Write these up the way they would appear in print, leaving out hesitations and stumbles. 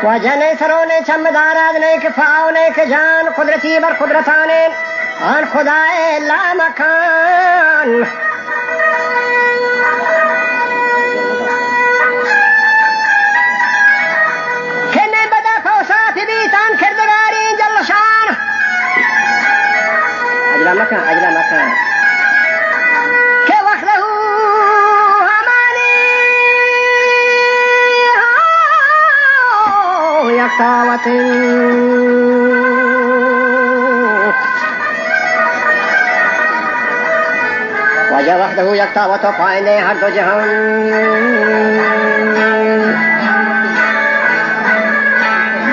वजह सरोने चमदाराज ने के फाव ने के जान कुदरती बर कुदरताने आन खुदाए ला मकान खेने बदा फौसात भी तान खिरदगारी जलशान अजला मकान के वक्त यक्तावत वजह वहदहू यक्तावत पाइने हर दो जहान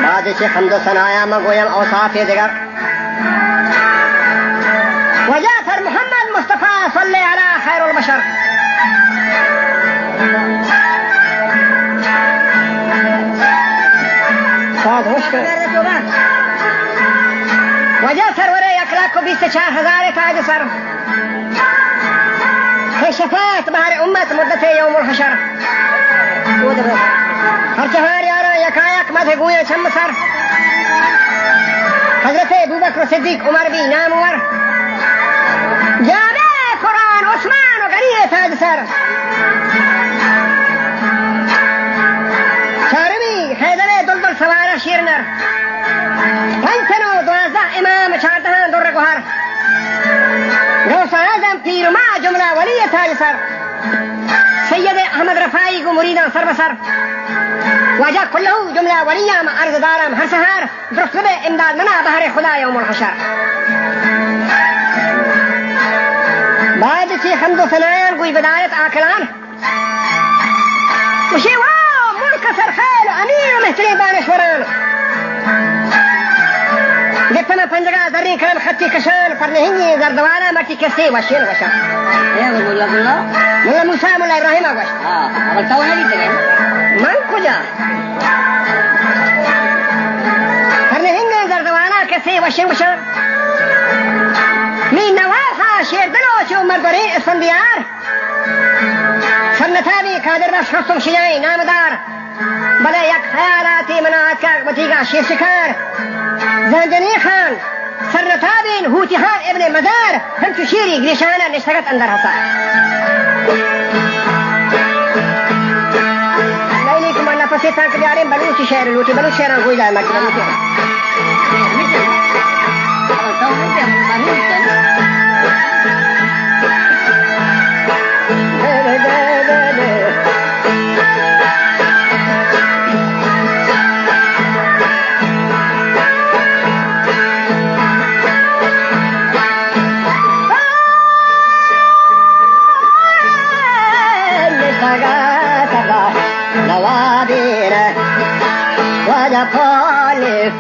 बाद से हम्द सनाया मगोयम औसाफ दिगर वजह फर मोहम्मद मुस्तफा सल्ले अला खैरुल बशर वजह सरवरे 1,24,000 ताज सर शफात बाहर उम्मत मुद्दत यौमुल हशर हर चहार यारा यकायक मधे गुए छम सर हजरत अबू बकर सिद्दीक उमर भी नाम उमर जामे कुरान उस्मान और गनी ताज सर सवारा शीरनर पंचनो 12 इमाम 4 दुर्र गुहर गौसा आजम पीर मा जुमला वली ताज सर सैयद अहमद रफाई को मुरीदा सर बसर वजह कुल्लहू जुमला वलिया मा अर्जदारम हर सहार दुरुस्त इमदाद मना बहर खुदा यौमुल हशर बाद से हमदो सनायन कोई बदायत आकलान उसे كسر خيل أمير مهتري بانشوران جبتنا فنجرا ذرين كلام خطي كشان فرنهني زردوانا مرتي كسي وشين وشا يا مولا مولا موسى مولا إبراهيم أقوش أقول تاونا لي تغير من كجا فرنهني زردوانا كسي وشين وشا من نوالها شير دلوشي ومردورين اسفنديار سنتابي كادر باش خصم شياي نامدار بلا یک خیالاتی مناعت کرد بطیگا شیر شکار زندنی خان سرنتابین هوتی خان ابن مدار هم تو شیری گریشانه نشتگت اندر حسا لیلیکم وانا پسیتان کبیارین بلوچی شیر لوٹی بلوچ شیران گوی جائے مرکی بلوچی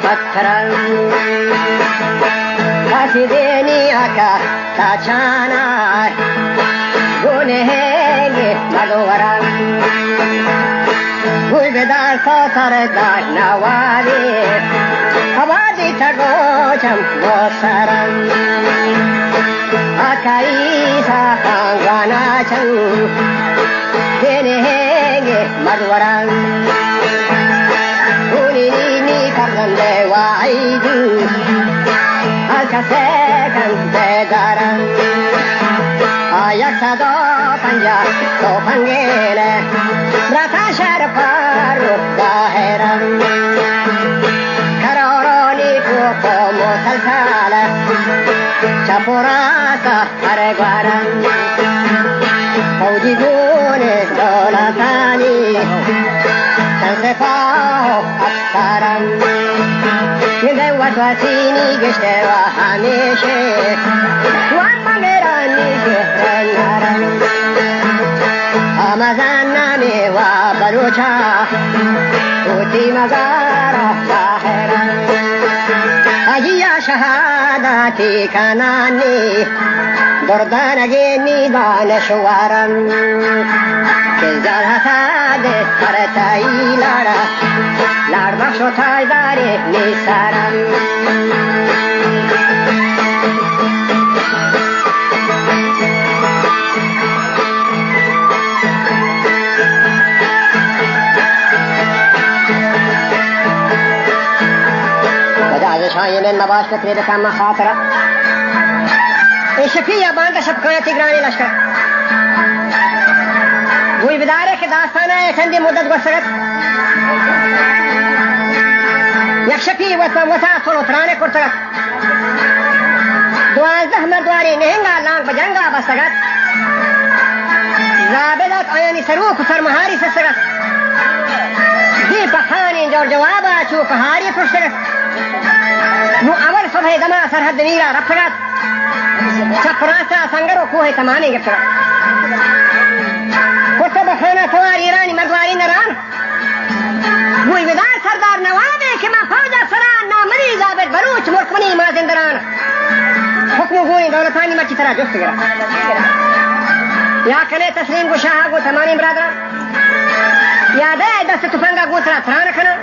पत्थरन हसीदेनी आका ताचाना गुनेहेंगे मगवरन गुलदार को सरदार नवारी हवादी तगोचम गोसरन आकाई सा गाना चंग गुनेहेंगे मगवरन Karlande waidu alkasekan bedaran ayak sado panja to pangele rata sharparu daheran karoroni ko como salsala chapurasa aregwaran Odigune dolatani Sansefao aksaran Ninde watwasini gishterwa hamishe Wammangerani gehrenyaran Amazanami wa balucha Uti mazara zaheran Ajiya shahar شهاداتي كناني دردانجيني دانشوارا كزالها سادة فرتاي لارا لار بخشو تاي داري نسارا شاين النباش تكريد كما خاطرة الشفية باند شبكانة تقراني لشكر وی بداره که داستانه چندی مدت گوشتگد یک شفی وطا سلطرانه کرتگد 12 مردواری نهنگا لانگ بجنگا بستگد زابدت آیانی سروک و سرمهاری سستگد دی پخانی جور جوابا چو پهاری پرشتگد نو اول صبح دما سرحد نیرا رفتگد چپ راستا سنگر و کوه تمانی گفتگد کتب خانه توار ایرانی مردواری نران بوی بدار سردار نوابه که ما فوجا سران نامری زابد بلوچ مرکمنی مازندران حکم گونی دولتانی مچی ترا جفت گرا یا کنے تسلیم گو شاہ گو تمانی برادران یا دے دست تفنگا گو ترا تران کنا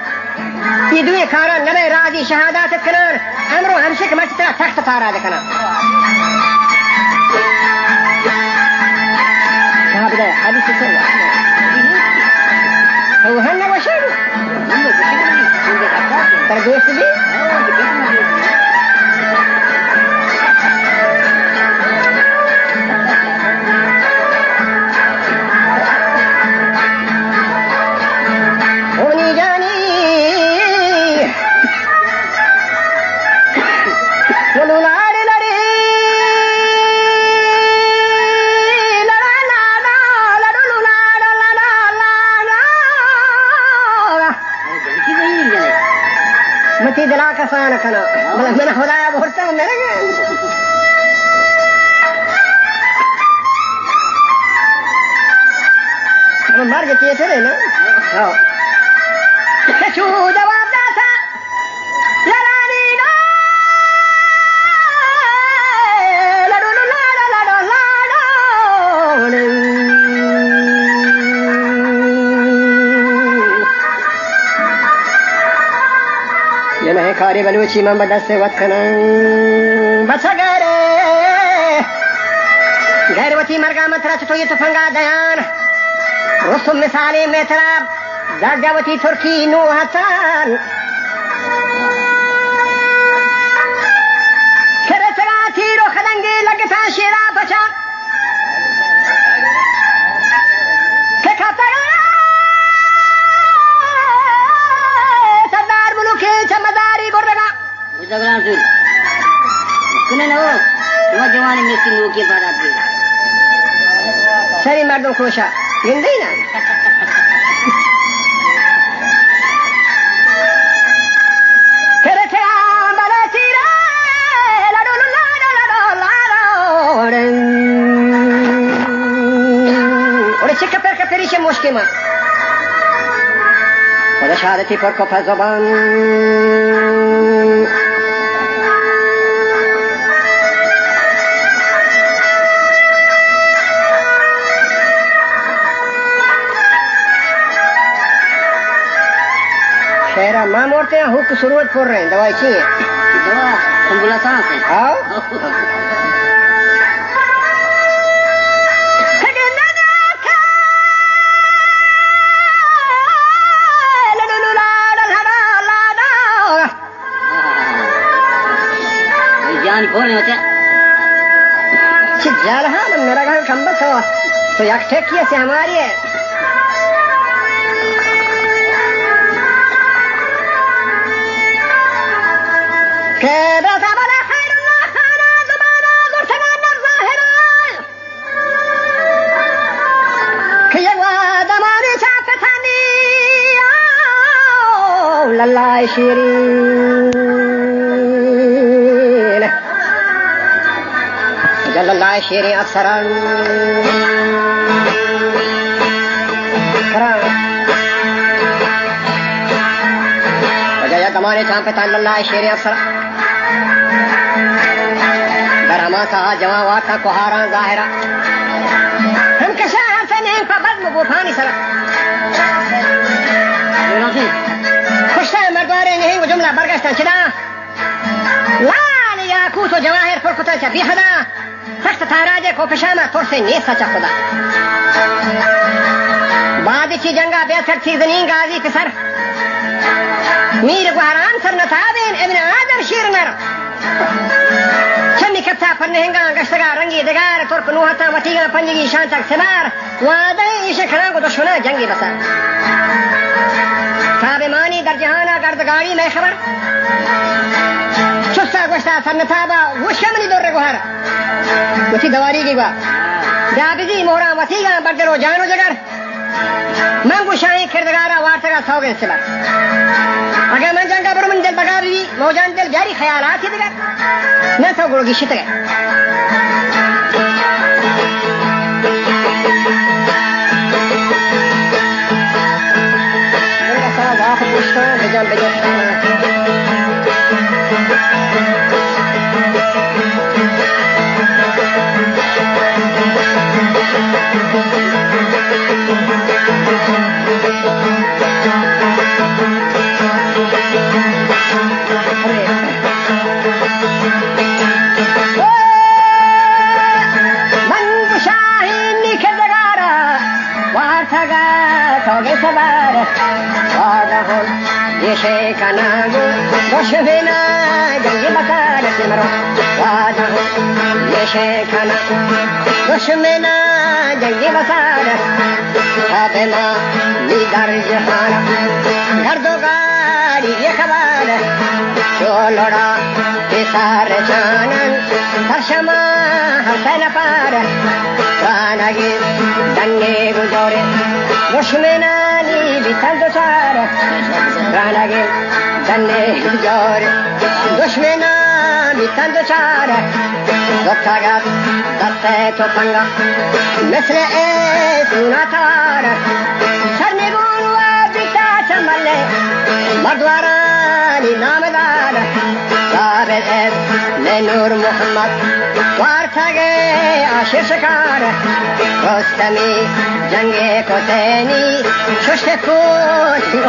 یہ دوی کاران نبی راضی شہادات کنان امرو ہمشک مچی ترا تخت تارا دکنا شاہ بدایا حدیث سر هو هلا وشيله ترى دوست دي وني جاني ولولا متي دلا كسان كنا من خدايا بورتا منرگا من مار گتي ته نه ها شو جواب داسا لراني نا لدو لا لا لا لا ينهي كاري بلوشي من بدس واتكنا بس غير وتي مرقا مترا چتو يتفنگا ديان رسم مثالي مترا زرجاوتي تركي نو حسان كرسغاتي رو خدنگي لگتا شيرا بچا जगरान सुन सुने ना वो जवानी में किन लोग के बाद आते सरी मर्दों खोशा हिंदी ना और चिक्का पर का पेरिशे मुश्किल में और शहादती पर को फज़बान शेरा माँ मोड़ते हैं हुक शुरुआत कर रहे हैं दवाई चाहिए दवा संबुला सांस है आओ जान कौन होते जाल हाँ मेरा घर खंबत हो तो एक ठेकिए से हमारी है شيرين جل الله شيرين أكثرا وجاء دماني تام فتان الله شيرين أكثرا हमा कहा जवां वाता कोहारा जाहिरा हम कशा से नहीं पर बद मुफानी सरा खुशा मर्दारे नहीं वो जुमला बरगश्ता चला लाल या कूसो जवाहिर फरकता चा बिहदा सख्त ताराजे को पेशामा तोर से नहीं सचा खुदा बाद की जंगा बेसर थी जनीन गाजी फिसर मीर गुहरान सर नताबेन इब्न आदम शीरनर चन्नी कत्ता पन्नेंगा गश्तगा रंगी दगार तोर पनुहता मतीगा पंजगी शांतक सबार वादे इशे खना को दुश्मना जंगी बसर साबे मानी दर जहाना गर्दगाड़ी में खबर चुस्ता गोश्ता सर नताबा वुशमनी दौर गुहर उसी दवारी की बा जाबिजी मोहरा मतीगा बर्दरो जानो जगर मंगू शाही किरदगारा वार्तगा सौगे सबर अगर मैं जंगा बरो मन दिल बगा भी मौजान दिल जारी ख्यालात ही दिगा न तो गुरु की शित है उनका सारा वाफ पूछता बेजान बेजान सवार वादा ये शेखना गो दुश्मना जंगी बकार सिमरो वादा ये शेखना दुश्मना जंगी बकार साबेमा लीडर जहाना गर्दो गाड़ी ये खबर चोलोड़ा के सारे जानन हर्षमा हसन पार कानगी दन्ने गुजोरे दुश्मनानी बितंदो चार कानगी दन्ने गुजोरे दुश्मना बितंदो चार दोतागा दत्ते तो पंगा मिस्र ए सुनातार सरने गुरुआ बिता चमले मर्दवारानी नामदार साबे नूर मोहम्मद वार्थगे आशिर शिकार रोस्तमी जंगे को तैनी शुष्को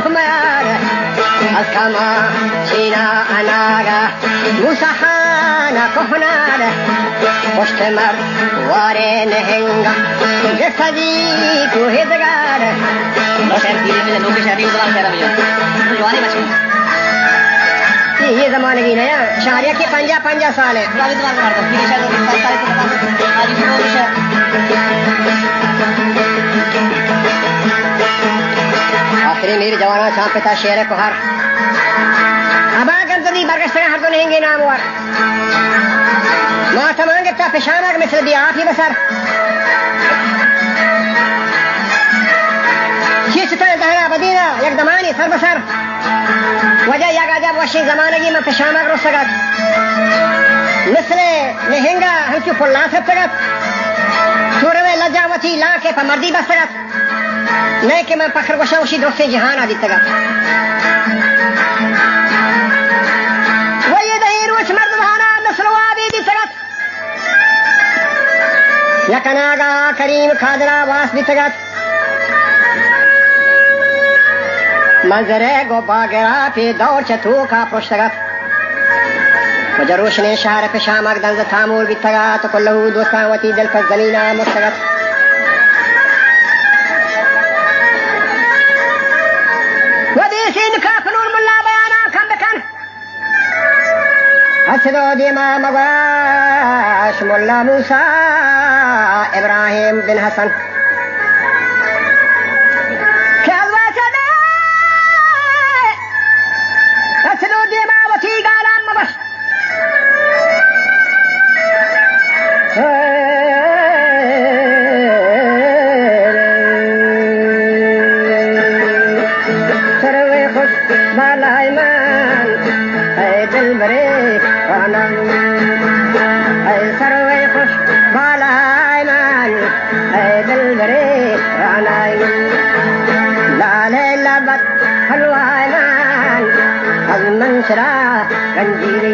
उमर अलकमा चीना अनागा मुसहाना कोहनार मुश्तमर वारे नहेंगा जैसदी कुहिदगार बशर पीरे में लोग शादी को सलाम कह रहा है जवानी बच्चे ये जमाने की नया शारिया के 50 साल है आखिरी मेरी जवाना शाम पिता शेर को हर अबा गंदगी बरगश्त हर तो नहीं नाम और माँ तमांगे ता पेशाना के मिसल भी आप ही बसर शीशता दहरा बदीना एक दमानी सर बसर वजह यागा जब वशी जमाने की मैं पेशाना करो सगत मिसले लहंगा हम क्यों पुल्ला सब सगत सूरवे लजावती ला के पमर्दी बस सगत नहीं कि मैं पखर वशा उसी दोस्ते जहान आदि सगत वही दही रोच मर्द भाना नस्लवा भी दी सगत यकनागा करीम खादरा वास भी सगत मंजरे गो बागरा पे दौड़ चतू का पुस्तगत वजरोश ने शहर पे शामक दंज थामूर भी तगा तो कुल्लू दोस्तावती दिल का जमीना मुस्तगत वदेसिन का फनूर मुल्ला बयाना कम बकन हसदो दिमा मगाश मुल्ला मूसा इब्राहिम बिन हसन गंजीरी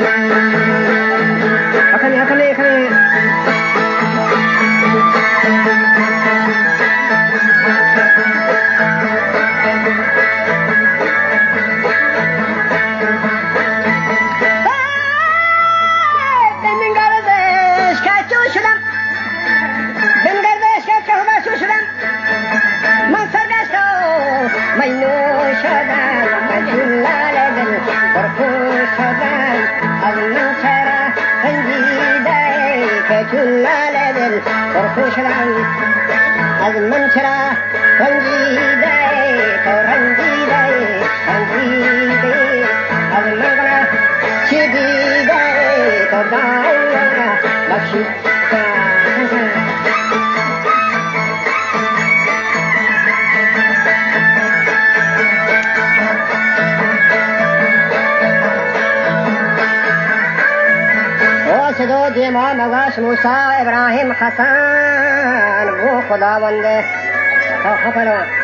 پرخون شدن از من چرا رنجیده که چون لال دل پرخون شدن از من چرا رنجیده تو رنجیده از من گناه چی دیده تو دانا بخشی صدو دیما مواش موسیٰ ابراہیم حسن وہ خداوند خفلو